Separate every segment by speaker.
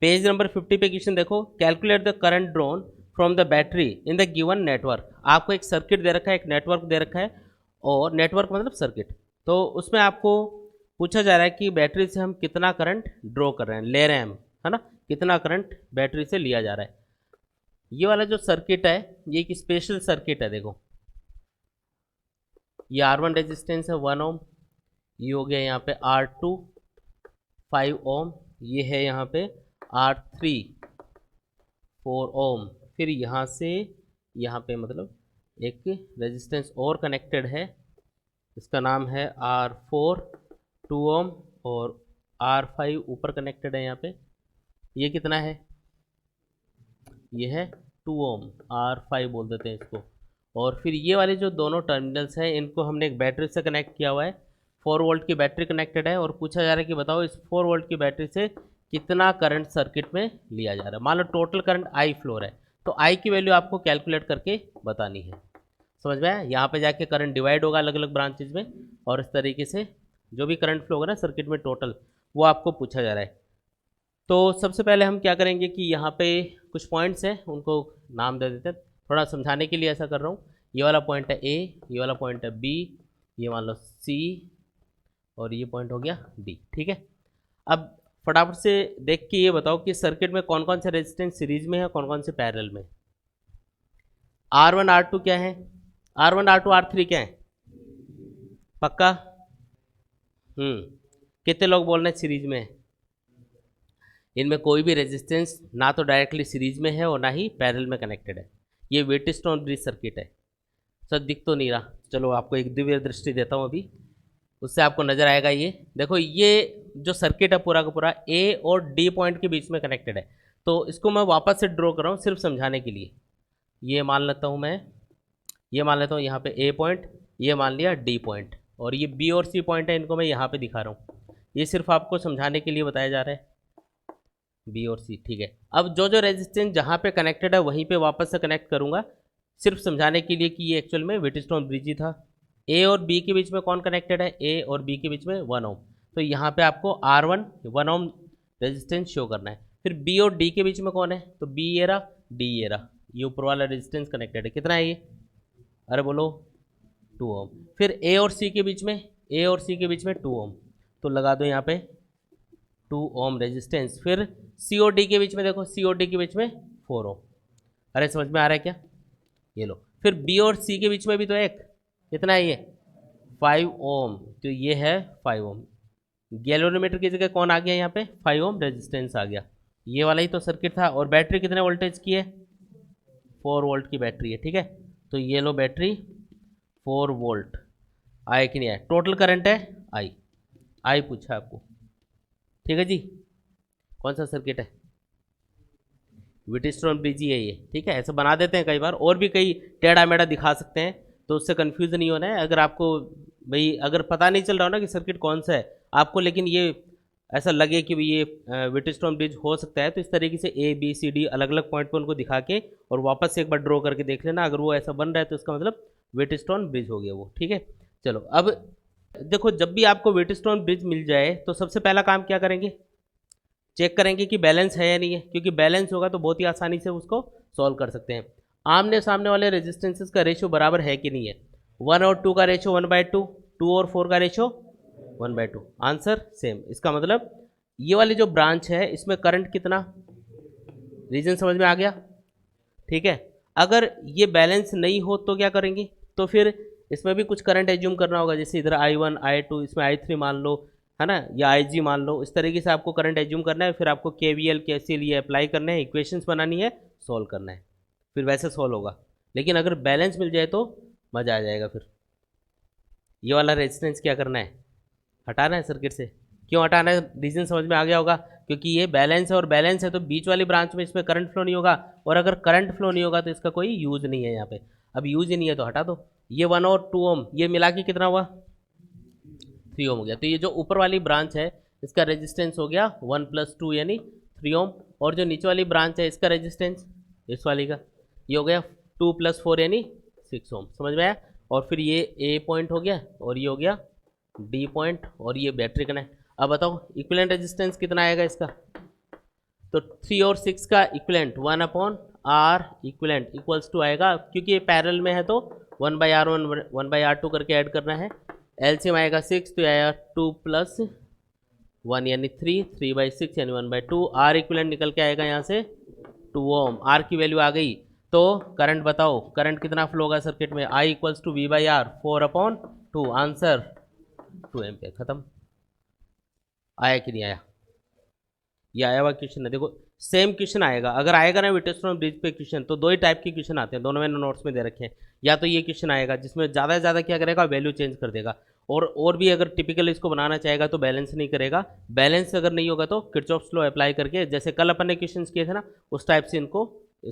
Speaker 1: Page number 50 पे question देखो, calculate the current drawn from the battery in the given network. आपको एक circuit दे रखा है, एक नेटवर्क दे रखा है, और नेटवर्क मतलब सर्किट। तो उसमें आपको पूछा जा रहा है कि बैटरी से हम कितना करंट ड्रॉ कर रहे हैं, ले रहे हैं हम, है ना, कितना करंट बैटरी से लिया जा रहा है। ये वाला जो सर्किट है ये एक स्पेशल सर्किट है। देखो ये R1 रेजिस्टेंस है 1 ओम, ये हो गया यहाँ पे R2 5 ओम, ये है यहाँ पे R3 4 ओम, फिर यहाँ से यहाँ पे मतलब एक रेजिस्टेंस और कनेक्टेड है, इसका नाम है R4 2 ओम, और R5 ऊपर कनेक्टेड है यहाँ पे, ये कितना है, ये है 2 ओम, R5 बोल देते हैं इसको। और फिर ये वाले जो दोनों टर्मिनल्स हैं इनको हमने एक बैटरी से कनेक्ट किया हुआ है, 4 वोल्ट की बैटरी कनेक्टेड है, और पूछा जा रहा है कि बताओ इस 4 वोल्ट की बैटरी से कितना करंट सर्किट में लिया जा रहा है। मान लो टोटल करंट आई फ्लो है, तो आई की वैल्यू आपको कैलकुलेट करके बतानी है। समझ में आया? यहाँ पे जाके करंट डिवाइड होगा अलग अलग ब्रांचेज में, और इस तरीके से जो भी करंट फ्लो होगा ना सर्किट में टोटल, वो आपको पूछा जा रहा है। तो सबसे पहले हम क्या करेंगे कि यहाँ पे कुछ पॉइंट्स हैं उनको नाम दे देते हैं, थोड़ा समझाने के लिए ऐसा कर रहा हूँ। ये वाला पॉइंट है ए, ये वाला पॉइंट है बी, ये मान लो सी, और ये पॉइंट हो गया डी। ठीक है, अब फटाफट से देख के ये बताओ कि सर्किट में कौन कौन से रेजिस्टेंस सीरीज में है, कौन कौन से पैरेलल में। R1 R2 क्या है, R1 R2 R3 क्या है, पक्का? कितने लोग बोल रहे हैं सीरीज में है? इनमें कोई भी रेजिस्टेंस ना तो डायरेक्टली सीरीज में है और ना ही पैरेलल में कनेक्टेड है। ये व्हीटस्टोन ब्रिज सर्किट है। सर दिख तो नहीं रहा, चलो आपको एक दिव्य दृष्टि देता हूँ अभी, उससे आपको नज़र आएगा। ये देखो, ये जो सर्किट है पूरा का पूरा ए और डी पॉइंट के बीच में कनेक्टेड है। तो इसको मैं वापस से ड्रॉ कर रहा हूँ सिर्फ समझाने के लिए। ये मान लेता हूँ मैं, ये मान लेता हूँ यहाँ पे ए पॉइंट, ये मान लिया डी पॉइंट, और ये बी और सी पॉइंट है, इनको मैं यहाँ पे दिखा रहा हूँ। ये सिर्फ आपको समझाने के लिए बताया जा रहा है, बी और सी। ठीक है, अब जो जो रेजिस्टेंस जहाँ पे कनेक्टेड है वहीं पे वापस से कनेक्ट करूँगा, सिर्फ समझाने के लिए कि ये एक्चुअल में व्हीटस्टोन ब्रिज ही था। ए और बी के बीच में कौन कनेक्टेड है, ए और बी के बीच में 1 ओम, तो यहाँ पे आपको R1 1 ओम रेजिस्टेंस शो करना है। फिर बी और डी के बीच में कौन है, तो बी ये रहा, डी ये रहा, ये ऊपर वाला रेजिस्टेंस कनेक्टेड है, कितना है ये, अरे बोलो 2 ओम। फिर ए और सी के बीच में, ए और सी के बीच में 2 ओम, तो लगा दो यहाँ पे 2 ओम रेजिस्टेंस। फिर सी और डी के बीच में देखो, सी और डी के बीच में 4 ओम। अरे समझ में आ रहा है क्या, ये लो। फिर बी और सी के बीच में भी तो एक, कितना है ये, 5 ओम, तो ये है 5 ओम। गैल्वेनोमीटर की जगह कौन आ गया यहाँ पे, 5 ओम रेजिस्टेंस आ गया। ये वाला ही तो सर्किट था। और बैटरी कितने वोल्टेज की है, 4 वोल्ट की बैटरी है। ठीक है, तो ये लो बैटरी 4 वोल्ट, आए कि नहीं आए, टोटल करंट है आई, आई पूछा आपको। ठीक है जी, कौन सा सर्किट है, व्हीटस्टोन ब्रिज ही है ये। ठीक है, ऐसे बना देते हैं कई बार, और भी कई टेढ़ा मेढ़ा दिखा सकते हैं, तो उससे कन्फ्यूज़न नहीं होना है। अगर आपको भाई अगर पता नहीं चल रहा हो ना कि सर्किट कौन सा है आपको, लेकिन ये ऐसा लगे कि भाई ये व्हीटस्टोन ब्रिज हो सकता है, तो इस तरीके से ए बी सी डी अलग अलग पॉइंट पर उनको दिखा के और वापस से एक बार ड्रॉ करके देख लेना। अगर वो ऐसा बन रहा है तो इसका मतलब व्हीटस्टोन ब्रिज हो गया वो। ठीक है, चलो अब देखो, जब भी आपको व्हीटस्टोन ब्रिज मिल जाए तो सबसे पहला काम क्या करेंगे, चेक करेंगे कि बैलेंस है या नहीं है, क्योंकि बैलेंस होगा तो बहुत ही आसानी से उसको सॉल्व कर सकते हैं। आमने सामने वाले रेजिस्टेंसेस का रेशियो बराबर है कि नहीं है, 1 और 2 का रेशियो 1/2, 2 और 4 का रेशियो 1/2, आंसर सेम। इसका मतलब ये वाली जो ब्रांच है इसमें करंट कितना, रीजन समझ में आ गया। ठीक है, अगर ये बैलेंस नहीं हो तो क्या करेंगे, तो फिर इसमें भी कुछ करंट एज्यूम करना होगा, जैसे इधर I1 I2, इसमें I3 मान लो, है ना, या IG मान लो। इस तरीके से आपको करंट एज्यूम करना है, फिर आपको KVL KCL ये अप्लाई करना है, इक्वेशंस बनानी है, सॉल्व करना है, फिर वैसे सॉल्व होगा। लेकिन अगर बैलेंस मिल जाए तो मज़ा आ जाएगा। फिर ये वाला रेजिस्टेंस क्या करना है, हटाना है सर्किट से। क्यों हटाना है, रीजन समझ में आ गया होगा, क्योंकि ये बैलेंस है, और बैलेंस है तो बीच वाली ब्रांच में इसमें करंट फ्लो नहीं होगा, और अगर करंट फ्लो नहीं होगा तो इसका कोई यूज़ नहीं है यहाँ पे। अब यूज़ ही नहीं है तो हटा दो। ये 1 और 2 ओम ये मिला के कितना हुआ, 3 ओम हो गया। तो ये जो ऊपर वाली ब्रांच है इसका रेजिस्टेंस हो गया 1 + 2 यानी 3 ओम, और जो नीचे वाली ब्रांच है इसका रेजिस्टेंस, इस वाली का, ये हो गया 2 + 4 यानी 6 ओम। समझ में आया। और फिर ये ए पॉइंट हो गया, और ये हो गया डी पॉइंट, और ये बैटरी कनेक्ट। अब बताओ इक्विवेलेंट रेजिस्टेंस कितना आएगा इसका, तो 3 और 6 का equivalent 1/r equivalent equals to आएगा, क्योंकि ये पैरेलल में है तो 1/r1 1/r2 करके ऐड करना है। एलसीएम आएगा 6, तो आएगा 2 + 1 यानी 3/6 यानी 1/2। आर इक्वलेंट निकल के आएगा यहाँ से 2 ओम। आर की वैल्यू आ गई, तो करंट बताओ, करंट कितना फ्लो होगा सर्किट में। I equals to V/R 4/2। Answer 2 ampere. खत्म। आया कि नहीं आया? ये आया हुआ क्वेश्चन है, देखो सेम क्वेश्चन आएगा। अगर आएगा ना विटेस्टोन ब्रिज पे क्वेश्चन, तो दो ही टाइप के क्वेश्चन आते हैं, दोनों मैंने नोट्स में दे रखे हैं। या तो ये क्वेश्चन आएगा जिसमें ज़्यादा से ज़्यादा क्या करेगा, वैल्यू चेंज कर देगा, और भी अगर टिपिकल इसको बनाना चाहेगा तो बैलेंस नहीं करेगा। बैलेंस अगर नहीं होगा तो किरचॉफ्स लॉ अप्लाई करके, जैसे कल अपन ने क्वेश्चन किए थे ना, उस टाइप से इनको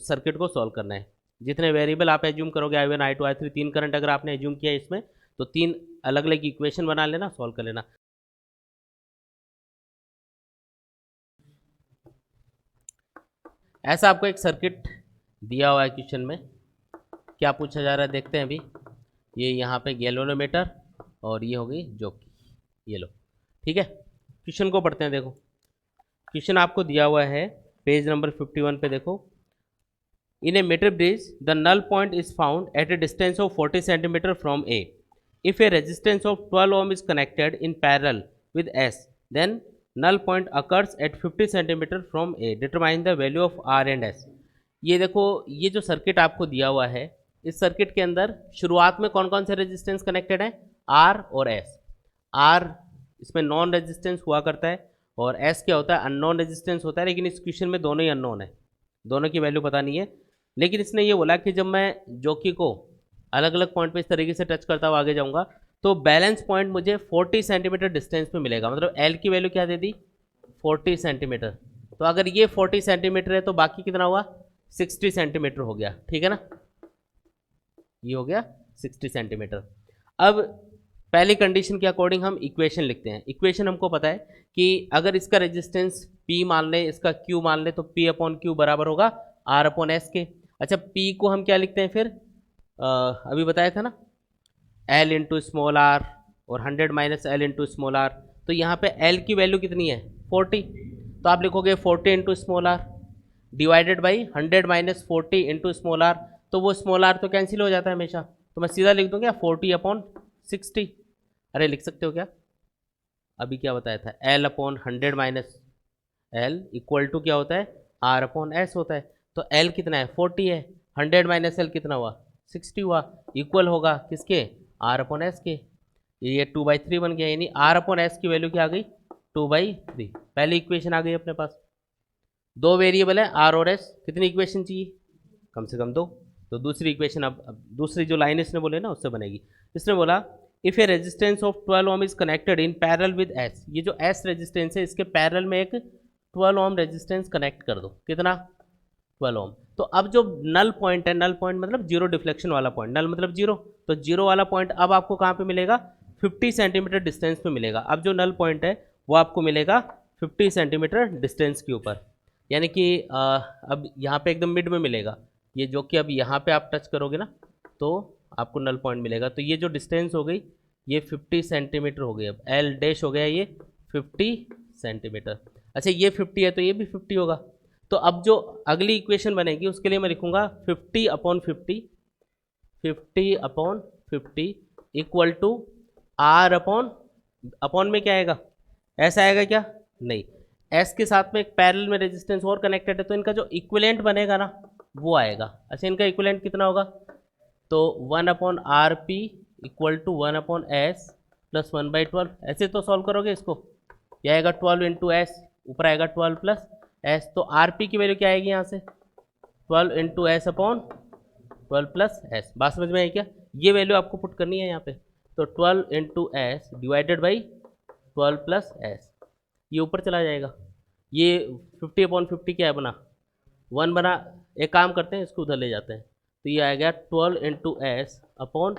Speaker 1: सर्किट को सॉल्व करना है। जितने वेरिएबल आप एज्यूम करोगे, I1 I2 I3 3 करंट अगर आपने एज्यूम किया इसमें, तो 3 अलग अलग इक्वेशन बना लेना, सॉल्व कर लेना। ऐसा आपको एक सर्किट दिया हुआ है क्वेश्चन में, क्या पूछा जा रहा है देखते हैं अभी। ये यहाँ पे गैल्वेनोमीटर और ये हो गई जॉकी, ये लो, ठीक है। क्वेश्चन को पढ़ते हैं। देखो क्वेश्चन आपको दिया हुआ है पेज नंबर 51 पे। देखो, in a metre bridge the null point is found at a distance of 40 centimetre from A. If a resistance of 12 ohm is connected in parallel with S, then null point occurs at 50 centimetre from A. Determine the value of R and S. ये देखो, ये जो circuit आपको दिया हुआ है, इस circuit के अंदर शुरुआत में कौन कौन से रेजिस्टेंस कनेक्टेड है, आर और एस। आर इसमें नॉन रेजिस्टेंस हुआ करता है, और एस क्या होता है, अननोन रेजिस्टेंस होता है। लेकिन इस क्वेश्चन में दोनों ही अननोन है, दोनों की वैल्यू पता नहीं है। लेकिन इसने ये बोला कि जब मैं जॉकी को अलग अलग पॉइंट पे इस तरीके से टच करता हुआ आगे जाऊंगा, तो बैलेंस पॉइंट मुझे 40 सेंटीमीटर डिस्टेंस पे मिलेगा। मतलब एल की वैल्यू क्या दे दी, 40 सेंटीमीटर। तो अगर ये 40 सेंटीमीटर है तो बाकी कितना हुआ, 60 सेंटीमीटर हो गया, ठीक है ना। ये हो गया 60 सेंटीमीटर। अब पहली कंडीशन के अकॉर्डिंग हम इक्वेशन लिखते हैं। इक्वेशन हमको पता है कि अगर इसका रेजिस्टेंस P मान ले, इसका Q मान ले, तो P/Q बराबर होगा R/S के। अच्छा, P को हम क्या लिखते हैं फिर, अभी बताया था ना, L इंटू स्मॉल आर, और 100 minus L into small r. तो यहाँ पे L की वैल्यू कितनी है, 40। तो आप लिखोगे 40 into small r divided by 100 minus 40 into small r. तो वो स्मॉल आर तो कैंसिल हो जाता है हमेशा, तो मैं सीधा लिख दूँ क्या, 40/60। अरे लिख सकते हो क्या, अभी क्या बताया था, L/100 minus L equal to क्या होता है, R/S होता है। तो L कितना है, 40 है, 100 माइनस L कितना हुआ, 60 हुआ, इक्वल होगा किसके, R/S के। ये 2/3 बन गया, यानी R/S की वैल्यू क्या आ गई, 2/3। पहली इक्वेशन आ गई अपने पास। दो वेरिएबल है R और S, कितनी इक्वेशन चाहिए, कम से कम 2। तो दूसरी इक्वेशन अब दूसरी जो लाइन इसने बोले ना उससे बनेगी। इसने बोला if a resistance of 12 ohm is connected in parallel with S। ये जो S रेजिस्टेंस है, इसके पैरेलल में एक 12 ओम रेजिस्टेंस कनेक्ट कर दो। कितना, 12 ओम। तो अब जो नल पॉइंट है, नल पॉइंट मतलब जीरो डिफ्लेक्शन वाला पॉइंट, नल मतलब जीरो, तो जीरो वाला पॉइंट अब आपको कहाँ पे मिलेगा, 50 सेंटीमीटर डिस्टेंस पे मिलेगा। अब जो नल पॉइंट है वो आपको मिलेगा 50 सेंटीमीटर डिस्टेंस के ऊपर, यानी कि अब यहाँ पे एकदम मिड में मिलेगा ये, जो कि अब यहाँ पे आप टच करोगे ना तो आपको नल पॉइंट मिलेगा। तो ये जो डिस्टेंस हो गई ये 50 सेंटीमीटर हो गई। अब एल डैश हो गया ये 50 सेंटीमीटर। अच्छा, ये 50 है तो ये भी 50 होगा। तो अब जो अगली इक्वेशन बनेगी उसके लिए मैं लिखूंगा 50/50, 50/50 इक्वल टू R अपॉन में क्या आएगा, ऐसा आएगा क्या, नहीं, S के साथ में एक पैरेलल में रेजिस्टेंस और कनेक्टेड है, तो इनका जो इक्विवेलेंट बनेगा ना वो आएगा। अच्छा, इनका इक्विवेलेंट कितना होगा, तो 1/RP equal to 1/S plus 1/12। ऐसे तो सॉल्व करोगे इसको, यह आएगा 12 इंटू S, ऊपर आएगा 12 प्लस S। तो RP की वैल्यू क्या आएगी यहाँ से, 12 into S upon 12 plus S। बात समझ में आई क्या, ये वैल्यू आपको पुट करनी है यहाँ पे। तो 12 into S divided by 12 plus S, ये ऊपर चला जाएगा। ये 50/50 क्या है बना, 1 बना। एक काम करते हैं, इसको उधर ले जाते हैं, तो ये आएगा 12 into S upon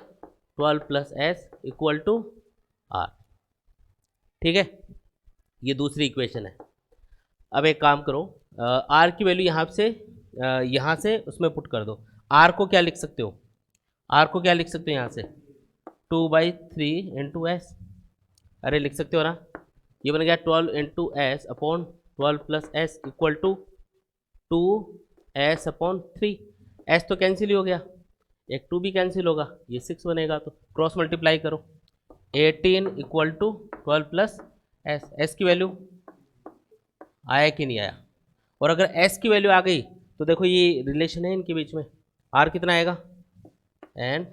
Speaker 1: 12 plus S equal to R। ठीक है, ये दूसरी इक्वेशन है। अब एक काम करो, R की वैल्यू यहाँ से उसमें पुट कर दो। R को क्या लिख सकते हो, R को क्या लिख सकते हो यहाँ से, 2/3 इंटू S। अरे लिख सकते हो ना, ये बन गया 12 into S upon 12 plus S equal to 2s/3। s तो कैंसिल ही हो गया, एक 2 भी कैंसिल होगा, ये 6 बनेगा, तो क्रॉस मल्टीप्लाई करो। 18 equal to 12 plus S. S की वैल्यू आया कि नहीं आया? और अगर एस की वैल्यू आ गई तो देखो ये रिलेशन है इनके बीच में, आर कितना आएगा, एंड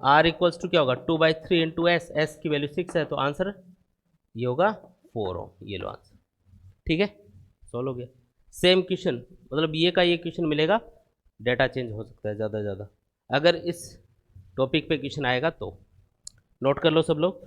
Speaker 1: आर इक्वल्स टू क्या होगा, 2/3 इंटू एस। एस की वैल्यू 6 है तो आंसर ये होगा 4 हो। ये लो आंसर, ठीक है, सॉल्व हो गया। सेम क्वेश्चन, मतलब ये का ये क्वेश्चन मिलेगा, डेटा चेंज हो सकता है ज़्यादा से ज़्यादा, अगर इस टॉपिक पे क्वेश्चन आएगा तो। नोट कर लो सब लोग।